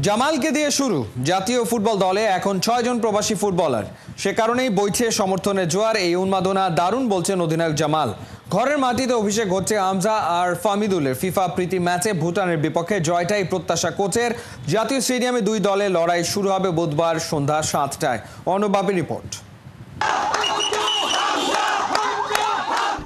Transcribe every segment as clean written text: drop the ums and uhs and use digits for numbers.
জামালকে দিয়ে শুরু জাতীয় ফুটবল দলে এখন 6 জন প্রবাসী ফুটবলার। সে কারণেই বইছে সমর্থনের জোয়ার। এই উন্মাদনা দারুণ বলছেন অধিনায়ক জামাল। ঘরের মাটিতে অভিষেক হচ্ছে হামজা আর ফামিদুলের। ফিফা প্রীতি ম্যাচে ভুটানের বিপক্ষে জয়টাই প্রত্যাশা কোচের। জাতীয় স্টেডিয়ামে দুই দলের লড়াই শুরু হবে বুধবার সন্ধ্যা 7টায়। অনুবাপী রিপোর্ট।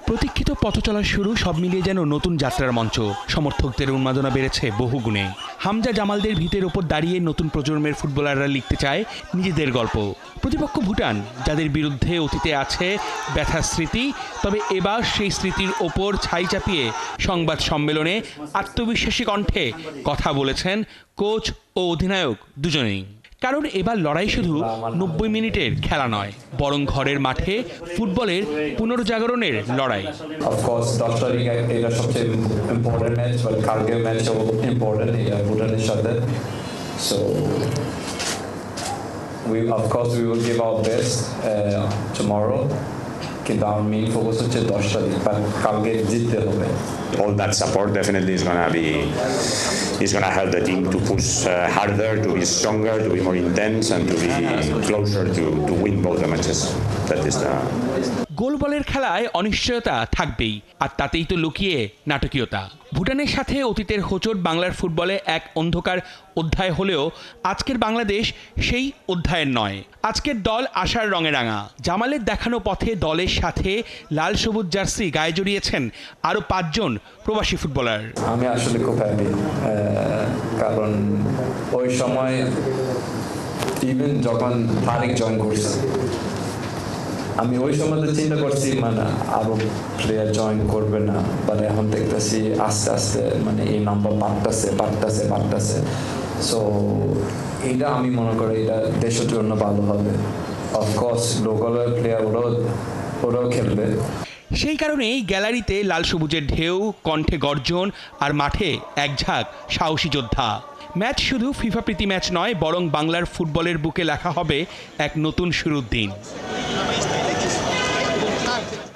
প্রতীক্ষিত পথ চলার শুরু, সব মিলিয়ে যেন নতুন যাত্রার মঞ্চ। সমর্থকদের উন্মাদনা বেড়েছে বহুগুণে। হামজা জামালদের ভিতের ওপর দাঁড়িয়ে নতুন প্রজন্মের ফুটবলাররা লিখতে চায় নিজেদের গল্প। প্রতিপক্ষ ভুটান, যাদের বিরুদ্ধে অতীতে আছে ব্যথার স্মৃতি, তবে এবার সেই স্মৃতির ওপর ছাই চাপিয়ে সংবাদ সম্মেলনে আত্মবিশ্বাসী কণ্ঠে কথা বলেছেন কোচ ও অধিনায়ক দুজনেই। কারণ এবার লড়াই শুধু 90 মিনিটের খেলা নয়, বরং ঘরের মাঠে ফুটবলের পুনর্জাগরণের লড়াই। অফকোর্স 10 তারিখ এটা সবচেয়ে ইম্পর্টেন্ট ম্যাচ, বাট কালকের ম্যাচও ইম্পর্টেন্ট ভুটানের সাথে। So we will give our best tomorrow. কিন্তু our main focus হচ্ছে 10 তারিখ, কালকে জিততে হবে। All that support definitely is gonna help the team to push harder, to be stronger, to be more intense, and to be closer to win both the matches. That is the গোল বলের খেলায় অনিশ্চয়তা থাকবেই, আর তাতেই তো লুকিয়ে নাটকীয়তা। ভুটানের সাথে অতীতের হোঁচট বাংলার ফুটবলে এক অন্ধকার অধ্যায় হলেও আজকের বাংলাদেশ সেই অধ্যায়ের নয়। আজকের দল আশার রঙে রাঙা। জামালের দেখানো পথে দলের সাথে লাল সবুজ জার্সি গায়ে জড়িয়েছেন আরও 5 জন প্রবাসী ফুটবলার। আমি আসলে খুব হ্যাপি, কারণ ওই সময় ইভেন যখন তারিখ জয়েন করছে, আমি ওই সময় তো চিন্তা করছি আরো প্লেয়ার জয়েন করবে না, বাট এখন দেখতেছি আস্তে আস্তে এই নাম্বার বাড়তেছে। সো এইটা আমি মনে করি এটা দেশের জন্য ভালো হবে। অফকোর্স লোকাল প্লেয়ার ওরাও খেলবে। সেই কারণেই গ্যালারিতে লাল সবুজের ঢেউ, কণ্ঠে গর্জন, আর মাঠে এক ঝাঁক সাহসী যোদ্ধা। ম্যাচ শুধু ফিফা প্রীতি ম্যাচ নয়, বরং বাংলার ফুটবলের বুকে লেখা হবে এক নতুন শুরুর দিন।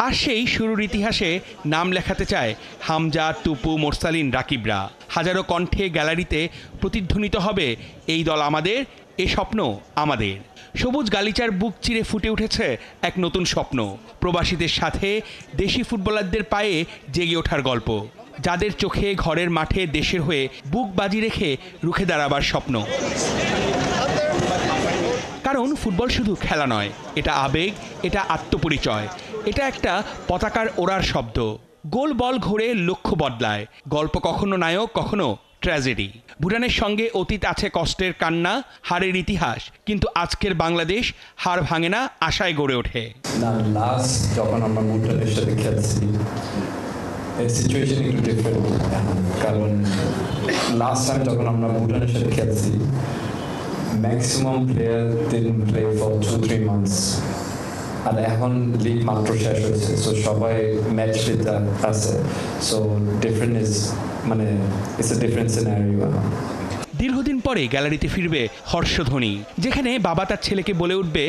আর সেই শুরুর ইতিহাসে নাম লেখাতে চায় হামজা, টুপু, মোরসালিন, রাকিবরা। হাজারো কণ্ঠে গ্যালারিতে প্রতিধ্বনিত হবে এই দল আমাদের, এ স্বপ্ন আমাদের। সবুজ গালিচার বুক চিরে ফুটে উঠেছে এক নতুন স্বপ্ন। প্রবাসীদের সাথে দেশি ফুটবলারদের পায়ে জেগে ওঠার গল্প, যাদের চোখে ঘরের মাঠে দেশের হয়ে বুক বাজি রেখে রুখে দাঁড়াবার স্বপ্ন। কারণ ফুটবল শুধু খেলা নয়, এটা আবেগ, এটা আত্মপরিচয়, এটা একটা পতাকার ওড়ার শব্দ। গোল বল ঘোরে, লক্ষ্য বদলায়, গল্প কখনো নায়ক, কখনো ট্র্যাজেডি। ভুটানের সঙ্গে অতীত আছে কষ্টের কান্না, হারের ইতিহাস, কিন্তু আজকের বাংলাদেশ হার ভাঙে না, আশায় গড়ে ওঠে। না, লাস্ট যখন আমরা ভুটানের সাথে খেলছি, সিচুয়েশন একটু ডিফারেন্ট, কারণ লাস্ট টাইম যখন আমরা ভুটানের সাথে খেলছি, maximum player didn't play for 2-3 months, আর এখন লিগ মাত্র শেষ হয়েছে, সো সবাই ম্যাচ ফিটে আছে। So different is it's a different scenario. দীর্ঘদিন পরে গ্যালারিতে ফিরবে হর্ষধ্বনি, যেখানে বাবা তার ছেলেকে বলে উঠবে,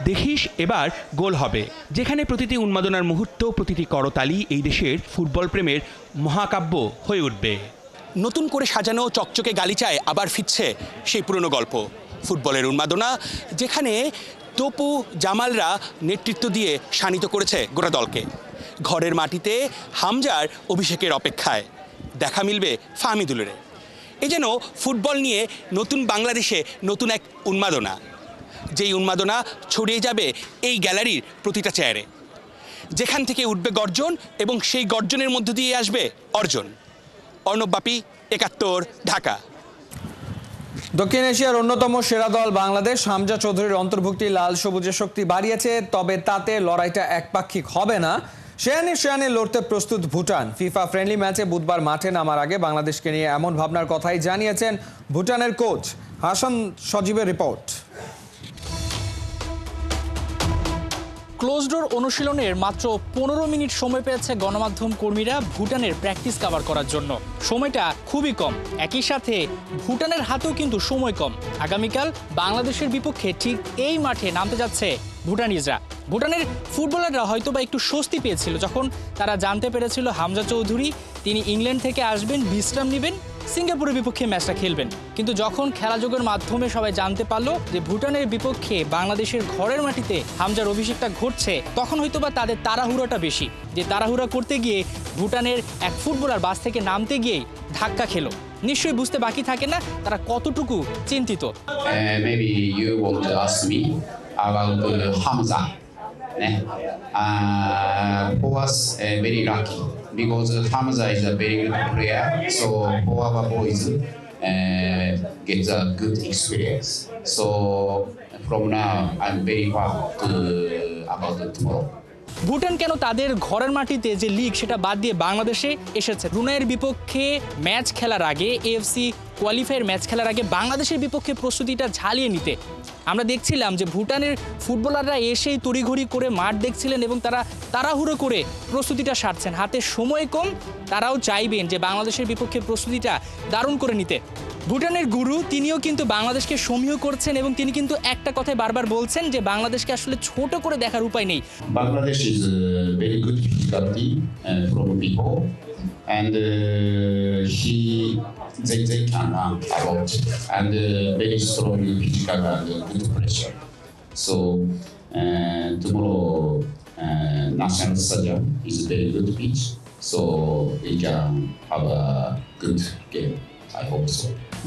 দেখিস এবার গোল হবে। যেখানে প্রতিটি উন্মাদনার মুহূর্ত, প্রতিটি করতালি এই দেশের ফুটবল প্রেমের মহাকাব্য হয়ে উঠবে। নতুন করে সাজানো চকচকে গালিচায় আবার ফিরছে সেই পুরনো গল্প, ফুটবলের উন্মাদনা, যেখানে টপু, জামালরা নেতৃত্ব দিয়ে শানিত করেছে গোটা দলকে। ঘরের মাটিতে হামজার অভিষেকের অপেক্ষায় দেখা মিলবে ফামিদুলের। এ যেন ফুটবল নিয়ে নতুন বাংলাদেশে নতুন এক উন্মাদনা, যেই উন্মাদনা ছড়িয়ে যাবে এই গ্যালারির প্রতিটা চেয়ারে, যেখান থেকে উঠবে গর্জন, এবং সেই গর্জনের মধ্য দিয়ে আসবে অর্জন। অনুবাপী, 71, ঢাকা। দক্ষিণ এশিয়ার অন্যতম সেরা দল বাংলাদেশ। হামজা চৌধুরীর অন্তর্ভুক্তি লাল সবুজের শক্তি বাড়িয়েছে, তবে তাতে লড়াইটা একপাক্ষিক হবে না। শেয়ানে লড়তে প্রস্তুত ভুটান। ফিফা ফ্রেন্ডলি ম্যাচে বুধবার মাঠে নামার আগে বাংলাদেশকে নিয়ে এমন ভাবনার কথাই জানিয়েছেন ভুটানের কোচ। হাসান সজীবের রিপোর্ট। ক্লোজ ডোর অনুশীলনের মাত্র 15 মিনিট সময় পেয়েছে গণমাধ্যম কর্মীরা ভুটানের প্র্যাকটিস কভার করার জন্য। সময়টা খুবই কম, একই সাথে ভুটানের হাতেও কিন্তু সময় কম। আগামীকাল বাংলাদেশের বিপক্ষে ঠিক এই মাঠে নামতে যাচ্ছে ভুটানিজরা। ভুটানের ফুটবলাররা হয়তোবা একটু স্বস্তি পেয়েছিল যখন তারা জানতে পেরেছিল হামজা চৌধুরী তিনি ইংল্যান্ড থেকে আসবেন, বিশ্রাম নেবেন সিঙ্গাপুরের বিপক্ষে ম্যাচটা খেলবেন। কিন্তু যখন খেলাযোগের মাধ্যমে সবাই জানতে পারলো যে ভুটানের বিপক্ষে বাংলাদেশের ঘরের মাটিতে হামজার অভিষেকটা ঘটছে, তখন হয়তোবা তাদের তাড়াহুড়োটা বেশি, যে তাড়াহুড়া করতে গিয়ে ভুটানের এক ফুটবলার বাস থেকে নামতে গিয়েই ধাক্কা খেলো। নিশ্চয়ই বুঝতে বাকি থাকে না তারা কতটুকু চিন্তিত। Maybe you want to ask me about Hamza. For us, very lucky because Hamza is a very good player. So for our boys, get a good experience. So from now, I'm very proud about tomorrow. Bhutan কেন তাদের ঘরের মাটিতে যে league সেটা বাদ দিয়ে বাংলাদেশে এসেছে? ব্রুনাইয়ের বিপক্ষে ম্যাচ খেলার আগে, এএফসি কোয়ালিফায়ার ম্যাচ খেলার আগে বাংলাদেশের বিপক্ষে প্রস্তুতিটা ঝালিয়ে নিতে আমরা দেখছিলাম যে ভুটানের ফুটবলাররা এসেই তড়িঘড়ি করে মাঠ দেখছিলেন এবং তারা তাড়াহুড়ো করে প্রস্তুতিটা সারছেন। হাতে সময় কম, তারাও চাইবেন যে বাংলাদেশের বিপক্ষে প্রস্তুতিটা দারুণ করে নিতে। ভুটানের গুরু তিনিও কিন্তু বাংলাদেশকে সমীহ করছেন এবং তিনি কিন্তু একটা কথাই বারবার বলছেন যে বাংলাদেশকে আসলে ছোট করে দেখার উপায় নেই। Bangladesh is a very good physical team from before, and they can run a lot and very strong physical and good pressure. So tomorrow National Stadium is a very good pitch, so we can have a good game. I hope so.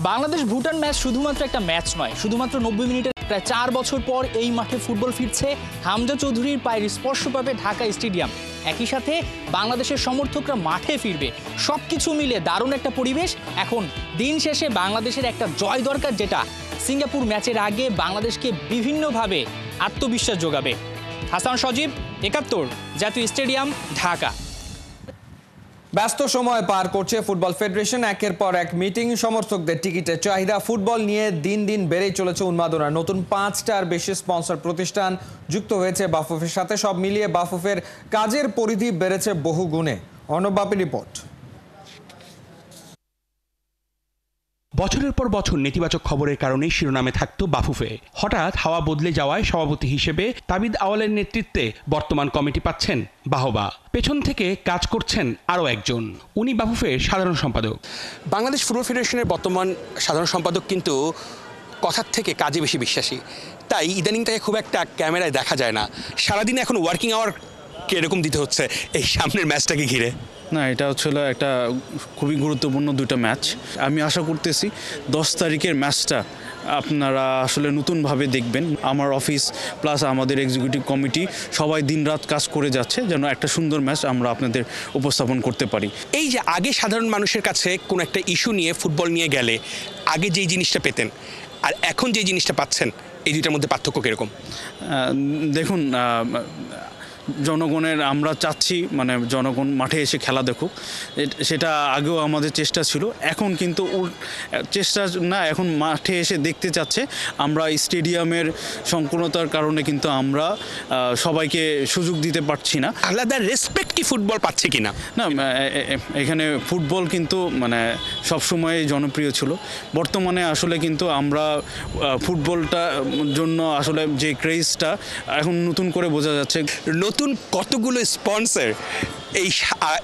Bangladesh Bhutan match শুধুমাত্র একটা match নয়, শুধুমাত্র 90 মিনিটের প্রায় 4 বছর পর এই মাঠে ফুটবল ফিরছে। হামজা চৌধুরীর পায়ের স্পর্শ পাবে ঢাকা স্টেডিয়াম, একই সাথে বাংলাদেশের সমর্থকরা মাঠে ফিরবে। সব কিছু মিলে দারুণ একটা পরিবেশ। এখন দিন শেষে বাংলাদেশের একটা জয় দরকার, যেটা সিঙ্গাপুর ম্যাচের আগে বাংলাদেশকে বিভিন্নভাবে আত্মবিশ্বাস যোগাবে। হাসান সজীব, 71, জাতীয় স্টেডিয়াম, ঢাকা। ব্যস্ত সময় পার করছে ফুটবল ফেডারেশন। একের পর এক মিটিং, সমর্থকদের টিকিটের চাহিদা, ফুটবল নিয়ে দিন দিন বেড়েই চলেছে উন্মাদনা। নতুন 5টার বেশি স্পন্সর প্রতিষ্ঠান যুক্ত হয়েছে বাফুফের সাথে। সব মিলিয়ে বাফুফের কাজের পরিধি বেড়েছে বহু গুণে। অর্ণব বাপির রিপোর্ট। বছরের পর বছর নেতিবাচক খবরের কারণে শিরোনামে থাকতো বাফুফে। হঠাৎ হাওয়া বদলে যাওয়ায় সভাপতি হিসেবে তাবিদ আওয়ালের নেতৃত্বে বর্তমান কমিটি পাচ্ছেন বাহবা। পেছন থেকে কাজ করছেন আরও একজন, উনি বাফুফের সাধারণ সম্পাদক। বাংলাদেশ ফুটবল ফেডারেশনের বর্তমান সাধারণ সম্পাদক কিন্তু কথার থেকে কাজে বেশি বিশ্বাসী, তাই ইদানিং তাকে খুব একটা ক্যামেরায় দেখা যায় না। সারাদিন এখন ওয়ার্কিং আওয়ার কীরকম দিতে হচ্ছে এই সামনের ম্যাচটাকে ঘিরে? না, এটা হচ্ছিল একটা খুবই গুরুত্বপূর্ণ দুটো ম্যাচ। আমি আশা করতেছি 10 তারিখের ম্যাচটা আপনারা আসলে নতুনভাবে দেখবেন। আমার অফিস প্লাস আমাদের এক্সিকিউটিভ কমিটি সবাই দিনরাত কাজ করে যাচ্ছে যেন একটা সুন্দর ম্যাচ আমরা আপনাদের উপস্থাপন করতে পারি। এই যে আগে সাধারণ মানুষের কাছে কোনো একটা ইস্যু নিয়ে, ফুটবল নিয়ে গেলে আগে যেই জিনিসটা পেতেন আর এখন যেই জিনিসটা পাচ্ছেন, এই দুইটার মধ্যে পার্থক্য কীরকম? দেখুন, জনগণের আমরা চাচ্ছি মানে জনগণ মাঠে এসে খেলা দেখুক, সেটা আগেও আমাদের চেষ্টা ছিল। এখন কিন্তু চেষ্টা না, এখন মাঠে এসে দেখতে চাচ্ছে। আমরা স্টেডিয়ামের সংকীর্ণতার কারণে কিন্তু আমরা সবাইকে সুযোগ দিতে পারছি না। আলাদা রেসপেক্ট কি ফুটবল পাচ্ছে কিনা? না, এখানে ফুটবল কিন্তু মানে সবসময় জনপ্রিয় ছিল। বর্তমানে আসলে কিন্তু আমরা ফুটবলটা জন্য আসলে যে ক্রেজটা এখন নতুন করে বোঝা যাচ্ছে। নতুন কতগুলো স্পন্সর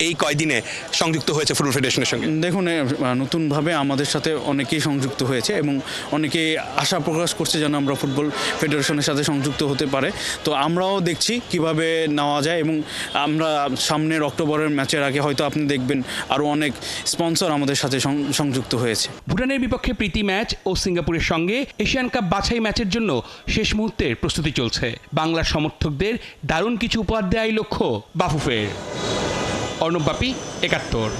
এই কয়দিনে সংযুক্ত হয়েছে ফুটবল ফেডারেশনের সঙ্গে? দেখুন, নতুনভাবে আমাদের সাথে অনেকেই সংযুক্ত হয়েছে এবং অনেকেই আশা প্রকাশ করছে যেন আমরা ফুটবল ফেডারেশনের সাথে সংযুক্ত হতে পারে। তো আমরাও দেখছি কিভাবে নেওয়া যায় এবং আমরা সামনের অক্টোবরের ম্যাচের আগে হয়তো আপনি দেখবেন আরও অনেক স্পন্সর আমাদের সাথে সংযুক্ত হয়েছে। ভুটানের বিপক্ষে প্রীতি ম্যাচ ও সিঙ্গাপুরের সঙ্গে এশিয়ান কাপ বাছাই ম্যাচের জন্য শেষ মুহূর্তের প্রস্তুতি চলছে। বাংলার সমর্থকদের দারুণ কিছু উপহার দেওয়াই লক্ষ্য বাফুফের। অর্ণব বাপি, 71।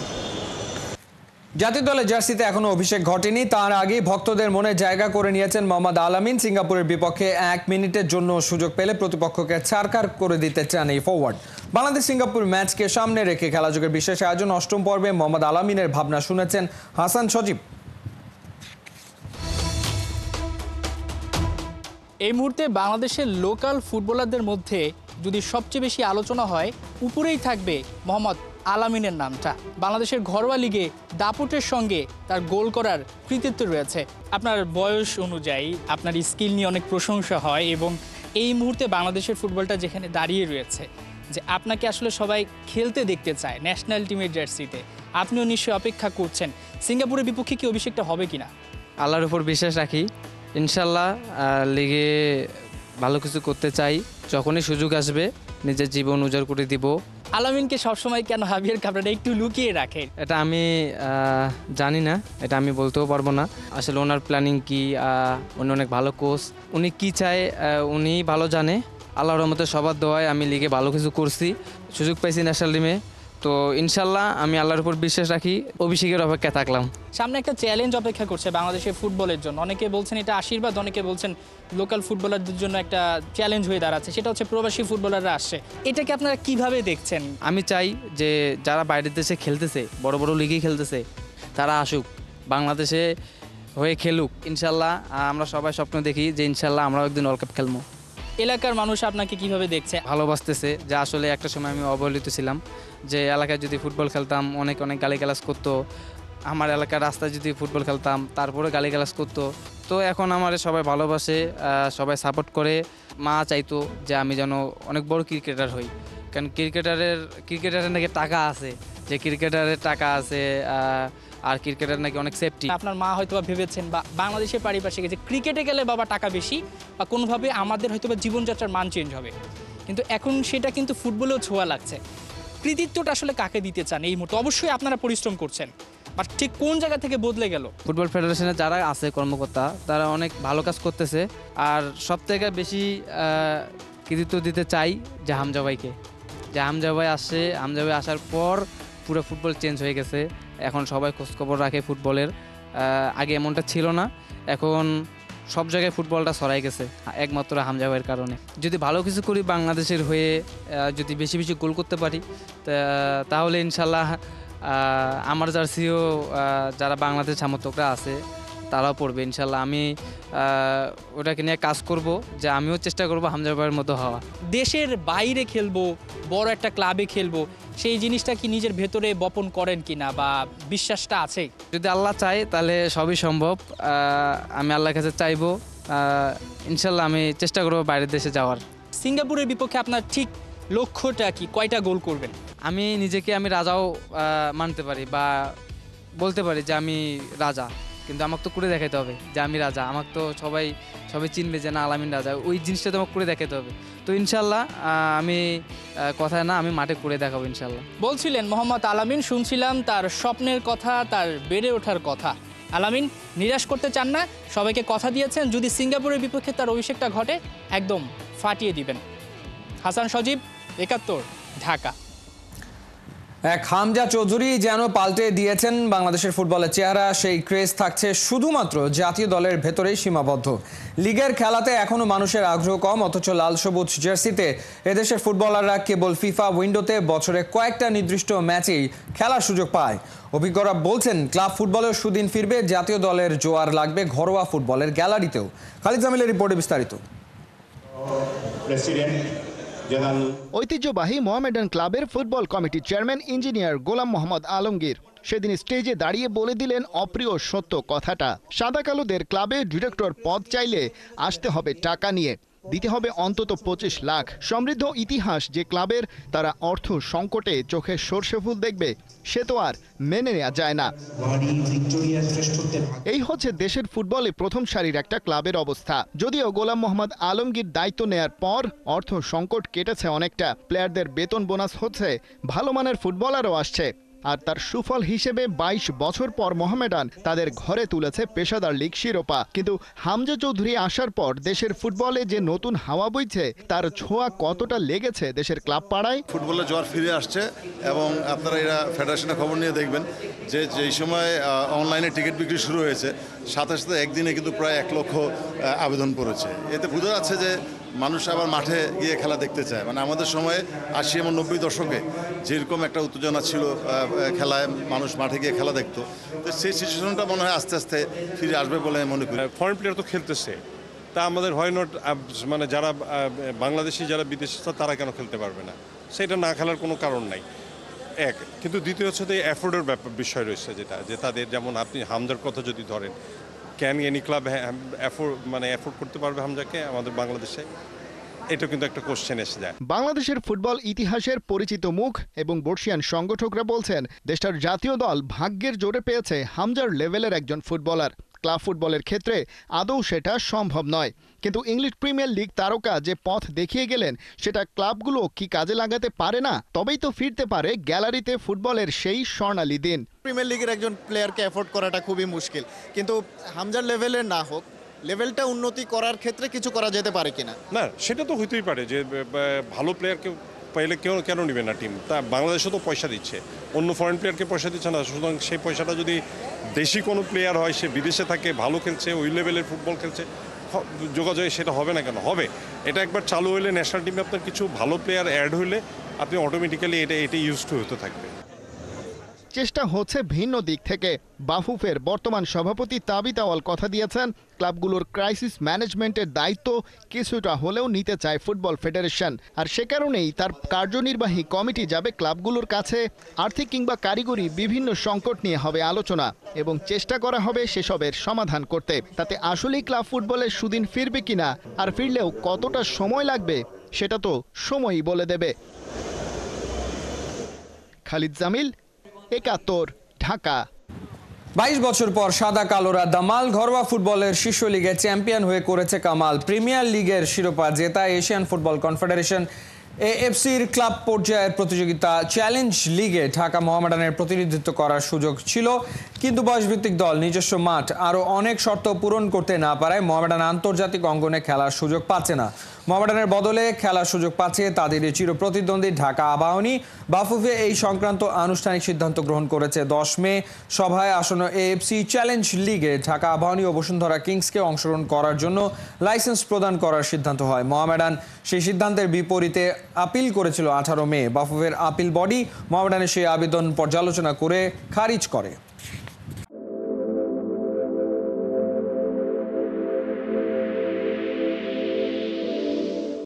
জাতীয় দলের জার্সিতে এখনো অভিষেক ঘটেনি, তার আগেই ভক্তদের মনে জায়গা করে নিয়েছেন মোহাম্মদ আলামিন। সিঙ্গাপুরের বিপক্ষে 1 মিনিটের জন্য সুযোগ পেলে প্রতিপক্ষকে ছারখার করে দিতে চান এই ফরওয়ার্ড। বাংলাদেশ সিঙ্গাপুর ম্যাচকে সামনে রেখে খেলাযোগের বিশেষ আয়োজন 8ম পর্বে মোহাম্মদ আলামিনের ভাবনা শুনেছেন হাসান সজীব। এই মুহূর্তে বাংলাদেশের লোকাল ফুটবলারদের মধ্যে যদি সবচেয়ে বেশি আলোচনা হয়, উপরেই থাকবে মোহাম্মদ আলামিনের নামটা। বাংলাদেশের ঘরোয়া লিগে দাপটের সঙ্গে তার গোল করার কৃতিত্ব রয়েছে। আপনার বয়স অনুযায়ী আপনার স্কিল নিয়ে অনেক প্রশংসা হয় এবং এই মুহূর্তে বাংলাদেশের ফুটবলটা যেখানে দাঁড়িয়ে রয়েছে, যে আপনাকে আসলে সবাই খেলতে দেখতে চায় ন্যাশনাল টিমের জার্সিতে, আপনিও নিশ্চয়ই অপেক্ষা করছেন। সিঙ্গাপুরের বিপক্ষে কি অভিষেকটা হবে কিনা? আল্লাহর উপর বিশ্বাস রাখি, ইনশাল্লাহ লিগে ভালো কিছু করতে চাই। যখনই সুযোগ আসবে নিজের জীবন উজাড় করে দিব। আলামিনকে সবসময় কেন হাবিয়ার কাবরেরা একটু লুকিয়ে রাখে? এটা আমি জানি না, এটা আমি বলতেও পারবো না। আসলে ওনার প্ল্যানিং কি, উনি অনেক ভালো কোচ, উনি কি চায় উনি ভালো জানে। আল্লাহর রহমতে সবার দোয়ায় আমি লিগে ভালো কিছু করছি, সুযোগ পাইছি ন্যাশনাল টিমে। তো ইনশাল্লাহ আমি আল্লাহর উপর বিশ্বাস রাখি, অভিষেকের অপেক্ষায় থাকলাম। সামনে একটা চ্যালেঞ্জ অপেক্ষা করছে বাংলাদেশের ফুটবলের জন্য। অনেকে বলছেন এটা আশীর্বাদ, অনেকে বলছেন লোকাল ফুটবলারদের জন্য একটা চ্যালেঞ্জ হয়ে দাঁড়াচ্ছে, সেটা হচ্ছে প্রবাসী ফুটবলাররা আসছে। এটাকে আপনারা কিভাবে দেখছেন? আমি চাই যে যারা বাইরের দেশে খেলতেছে, বড় বড় লিগেই খেলতেছে, তারা আসুক, বাংলাদেশে হয়ে খেলুক। ইনশাল্লাহ আমরা সবাই স্বপ্ন দেখি যে ইনশাল্লাহ আমরাও একদিন ওয়ার্ল্ড কাপ খেলবো। এলাকার মানুষ আপনাকে কিভাবে দেখছে? ভালোবাসতেছে, যে আসলে একটা সময় আমি অবহেলিত ছিলাম, যে এলাকায় যদি ফুটবল খেলতাম অনেক গালিগালাজ করতো, আমার এলাকার রাস্তায় যদি ফুটবল খেলতাম তারপরে গালিগালাজ করতো। তো এখন আমার সবাই ভালোবাসে, সবাই সাপোর্ট করে। মা চাইতো যে আমি যেন অনেক বড় ক্রিকেটার হই, কারণ ক্রিকেটারের নাকি টাকা আছে, যে ক্রিকেটারের টাকা আছে, আর ক্রিকেটার নাকি অনেক সেফটি। আপনার মা হয়তো ভেবেছেন বা বাংলাদেশের পারিপার্শ্বিক যে ক্রিকেটে গেলে বাবা টাকা বেশি বা কোনোভাবে আমাদের হয়তো বা জীবনযাত্রার মান চেঞ্জ হবে, কিন্তু এখন সেটা কিন্তু ফুটবলেও ছোঁয়া লাগছে। কৃতিত্বটা আসলে কাকে দিতে চান এই মুহূর্তে? অবশ্যই আপনারা পরিশ্রম করছেন, বাট ঠিক কোন জায়গা থেকে বদলে গেল? ফুটবল ফেডারেশনে যারা আছে কর্মকর্তা, তারা অনেক ভালো কাজ করতেছে। আর সব থেকে বেশি কৃতিত্ব দিতে চাই যে হামজা ভাইকে, যে হামজা ভাই আসছে, হামজা ভাই আসার পর পুরো ফুটবল চেঞ্জ হয়ে গেছে। এখন সবাই খোঁজখবর রাখে ফুটবলের, আগে এমনটা ছিল না। এখন সব জায়গায় ফুটবলটা ছড়াই গেছে একমাত্র হামজা ভাইয়ের কারণে। যদি ভালো কিছু করি বাংলাদেশের হয়ে, যদি বেশি বেশি গোল করতে পারি, তাহলে ইনশাল্লাহ আমার জার্সিও যারা বাংলাদেশ সমর্থকরা আছে তারাও পড়বে ইনশাল্লাহ। আমি ওটাকে নিয়ে কাজ করব, যে আমিও চেষ্টা করব হামজা ভাইয়ের মতো হওয়া। দেশের বাইরে খেলবো, বড় একটা ক্লাবে খেলবো, সেই জিনিসটা কি নিজের ভেতরে বপন করেন কিনা বা বিশ্বাসটা আছে? যদি আল্লাহ চায় তাহলে সবই সম্ভব। আমি আল্লাহর কাছে চাইবো, ইনশাল্লাহ আমি চেষ্টা করব বাইরের দেশে যাওয়ার। সিঙ্গাপুরের বিপক্ষে আপনার ঠিক লক্ষ্যটা কি? কয়টা গোল করবেন? আমি নিজেকে আমি রাজাও মানতে পারি বা বলতে পারি যে আমি রাজা, কিন্তু আমাকে তো করে দেখাতে হবে যে আমি রাজা। আমাকে তো সবাই চিনবে যে না আলামিন রাজা, ওই জিনিসটা তো আমাকে করে দেখাতে হবে। তো ইনশাল্লাহ আমি কথায় না, আমি মাঠে করে দেখাবো ইনশাল্লাহ। বলছিলেন মোহাম্মদ আলামিন, শুনছিলাম তার স্বপ্নের কথা, তার বেড়ে ওঠার কথা। আলামিন নিরাশ করতে চান না, সবাইকে কথা দিয়েছেন যদি সিঙ্গাপুরের বিপক্ষে তার অভিষেকটা ঘটে একদম ফাটিয়ে দিবেন। হাসান সজীব, ৭১, ঢাকা। এক হামজা চৌধুরী যেন পাল্টে দিয়েছেন বাংলাদেশের ফুটবলের চেহারা। সেই ক্রেজ থাকছে শুধুমাত্র জাতীয় দলের ভেতরেই সীমাবদ্ধ। লিগের খেলাতে এখনো মানুষের আগ্রহ কম, অথচ লাল সবুজ জার্সিতে এদেশের ফুটবলাররা কেবল ফিফা উইন্ডোতে বছরে কয়েকটা নির্দিষ্ট ম্যাচেই খেলার সুযোগ পায়। অভিজ্ঞরা বলছেন ক্লাব ফুটবলের সুদিন ফিরবে, জাতীয় দলের জোয়ার লাগবে ঘরোয়া ফুটবলের গ্যালারিতেও। খালিদ জামিলের রিপোর্টে বিস্তারিত। ঐতিহ্যবাহী মোহামেডান ক্লাবের ফুটবল কমিটির চেয়ারম্যান ইঞ্জিনিয়ার গোলাম মোহাম্মদ আলমগীর সেদিন স্টেজে দাঁড়িয়ে বলে দিলেন অপ্রিয় সত্য কথাটা। সাদা কালোদের ক্লাবে ডিরেক্টর পদ চাইলে আসতে হবে টাকা নিয়ে, দিতে হবে অন্তত ২৫ লাখ। সমৃদ্ধ ইতিহাস যে ক্লাবের, তারা অর্থ সংকটে চোখে সর্ষে ফুল দেখবে, সে তো আর মেনে নেওয়া যায় না। এই হচ্ছে দেশের ফুটবলে প্রথম সারির একটা ক্লাবের অবস্থা। যদিও গোলাম মোহাম্মদ আলমগীর দায়িত্ব নেয়ার পর অর্থ সংকট কেটেছে অনেকটা, প্লেয়ারদের বেতন বোনাস হচ্ছে, ভালো মানের ফুটবলারও আসছে। আর তার সুফল হিসেবে ২২ বছর পর মোহামেডান তাদের ঘরে তুলেছে পেশাদার লীগ শিরোপা। কিন্তু হামজা চৌধুরী আসার পর দেশের ফুটবলে যে নতুন হাওয়া বইছে, তার ছোঁয়া কতটা লেগেছে দেশের ক্লাব পাড়ায়? ফুটবলের জোয়ার ফিরে আসছে এবং আপনারা এরা ফেডারেশনের খবর নিয়ে দেখবেন যে যেই সময় অনলাইনে টিকিট বিক্রি শুরু হয়েছে, সাথে সাথে একদিনে কিন্তু প্রায় ১ লক্ষ আবেদন পড়েছে। এতে বোঝা যাচ্ছে যে মানুষ আবার মাঠে গিয়ে খেলা দেখতে চায়। মানে আমাদের সময়ে ৮০ এবং ৯০ দশকে যেরকম একটা উত্তেজনা ছিল খেলায়, মানুষ মাঠে গিয়ে খেলা দেখতো, তো সেই সিচুয়েশনটা মনে হয় আস্তে আস্তে ফিরে আসবে বলে মনে করি। ফরেন প্লেয়ার তো খেলতেছে, তা আমাদের হয় নট, মানে যারা বাংলাদেশি যারা বিদেশি তারা কেন খেলতে পারবে না? সেটা না খেলার কোনো কারণ নাই এক। কিন্তু দ্বিতীয় হচ্ছে যে অ্যাফোর্ডের বিষয় রয়েছে, যেটা যে তাদের, যেমন আপনি হামজার কথা যদি ধরেন, ক্যান এনি ক্লাব অ্যাফোর্ড করতে পারবে হামজাকে আমাদের বাংলাদেশে? এটা কিন্তু একটা কোশ্চেন এসে যায়। বাংলাদেশের ফুটবল ইতিহাসের পরিচিত মুখ এবং বর্ষিয়ান সংগঠকরা বলছেন দেশটার জাতীয় দল ভাগ্যের জোরে পেয়েছে হামজার লেভেলের একজন ফুটবলার। ক্লাব ফুটবলের ক্ষেত্রে আদৌ সেটা সম্ভব নয়, কিন্তু ইংলিশ প্রিমিয়ার লিগ তারকা যে পথ দেখিয়ে গেলেন সেটা ক্লাবগুলো কি কাজে লাগাতে পারে না? তবেই তো ফিরতে পারে গ্যালারিতে ফুটবলের সেই স্বর্ণালী দিন। প্রিমিয়ার লিগের একজন প্লেয়ারকে অ্যাফোর্ড করাটা খুবই মুশকিল, কিন্তু হামজার লেভেলের না হোক, লেভেলটা উন্নতি করার ক্ষেত্রে কিছু করা যেতে পারে কিনা? না, সেটা তো হইতেই পারে যে ভালো প্লেয়ারকে পাইলে কেন নেবে না টিম? তা বাংলাদেশও তো পয়সা দিচ্ছে, অন্য ফরেন প্লেয়ারকে পয়সা দিচ্ছে না, সুতরাং সেই পয়সাটা যদি দেশি কোনো প্লেয়ার হয়, সে বিদেশে থাকে, ভালো খেলছে, ওই লেভেলের ফুটবল খেলছে, যোগাযোগে সেটা হবে না কেন? হবে। এটা একবার চালু হলে ন্যাশনাল টিমে আপনার কিছু ভালো প্লেয়ার অ্যাড হলে আপনি অটোমেটিক্যালি এটা ইউজ টু হতে থাকবে। চেষ্টা হচ্ছে ভিন্ন দিক থেকে। বাফুফের বর্তমান সভাপতি তাবিত আওয়াল কথা দিয়েছেন ক্লাবগুলোর ক্রাইসিস ম্যানেজমেন্টের দায়িত্ব কিছুটা হলেও নিতে চায় ফুটবল ফেডারেশন, আর সে কারণেই তার কার্যনির্বাহী কমিটি যাবে ক্লাবগুলোর কাছে। আর্থিক কিংবা কারিগরি বিভিন্ন সংকট নিয়ে হবে আলোচনা এবং চেষ্টা করা হবে সেসবের সমাধান করতে। তাতে আসলেই ক্লাব ফুটবলের সুদিন ফিরবে কিনা, আর ফিরলেও কতটা সময় লাগবে সেটা তো সময়ই বলে দেবে। খালিদ জামিল, ৭১, ঢাকা। 22 বছর পর সাদা কালোরা দামাল ঘরোয়া ফুটবলের শীর্ষ লিগে চ্যাম্পিয়ন হয়ে করেছে কামাল। প্রিমিয়ার লিগের শিরোপা জেতা এশিয়ান ফুটবল কনফেডারেশন এএফসির ক্লাব পর্যায়ের প্রতিযোগিতা চ্যালেঞ্জ লিগে ঢাকা মোহামেডানের প্রতিনিধিত্ব করার সুযোগ ছিল, কিন্তু বয়সভিত্তিক দল, নিজস্ব মাঠ, আরও অনেক শর্ত পূরণ করতে না পারায় মোহামেডান আন্তর্জাতিক অঙ্গনে খেলার সুযোগ পাচ্ছে না। মোহামেডানের বদলে খেলার সুযোগ পাচ্ছে তাদের চিরপ্রতিদ্বন্দ্বী ঢাকা আবাহনী। বাফুফে এই সংক্রান্ত আনুষ্ঠানিক সিদ্ধান্ত গ্রহণ করেছে 10 মে। সভায় আসন্ন এএফসি চ্যালেঞ্জ লিগে ঢাকা আবাহনী ও বসুন্ধরা কিংসকে অংশগ্রহণ করার জন্য লাইসেন্স প্রদান করার সিদ্ধান্ত হয়। মোহামেডান সেই সিদ্ধান্তের বিপরীতে আপিল করেছিল 18 মে। বাফুফের আপিল বডি মোহামেডানের সেই আবেদন পর্যালোচনা করে খারিজ করে।